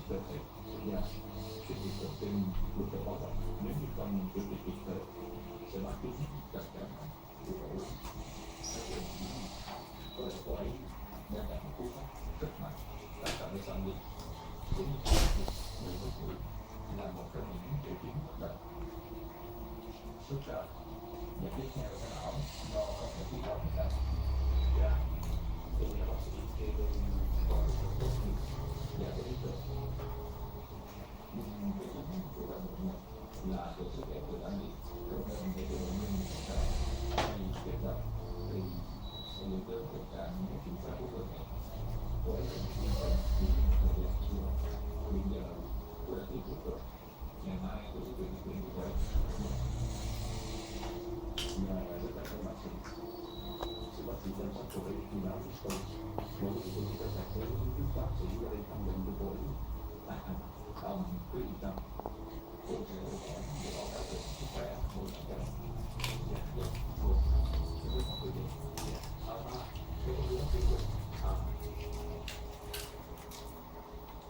cơ thể xảy ra. Suy nhược thần kinh luôn phải báo động nếu như không chữa trị kịp thời sẽ mắc chứng trầm cảm của ổ. Có lẽ cô ấy đang gặp một cú sốc rất mạnh tại cả nơi sản nghiệp cũng như người mất ngủ là một trong những triệu chứng bắt đầu sốt cao và tiếp theo là não do không thể tiết ra cái dạ tôi là bác sĩ thì tôi có rất tốt nghiệp và cái lý tưởng nhưng cái chính của bệnh bệnh là sự sức ép từ ăn điện cho nên để cho bệnh nhân hay kết hợp thì sẽ dẫn đến tình trạng mất kiểm soát của cơ thể. Cô ấy cũng yên tâm vì thời gian chưa bây giờ tôi đã tiếp tục rồi, ngày mai tôi sẽ chuyển quyền của cô ấy. Và rất là các bác sĩ sự bác sĩ chăm sóc cô ấy khi nào cũng tốt. Mỗi người tôi sẽ sạch sẽ giúp bác sĩ ở đây thăm bệnh của cô ấy. Ông cứ yên tâm, cô sẽ hỗ trợ để bảo đảm được sức khỏe của mọi người. Dạ, dạ, cô sẽ rất là quý vị. Dạ, cái hướng tiêu cực.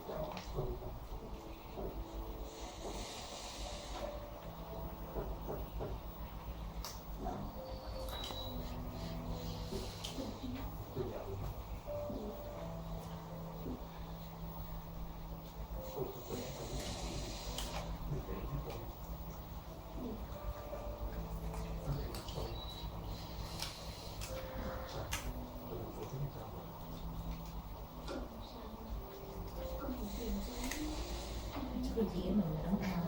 Chào cô. Cái chị mình là đóng ao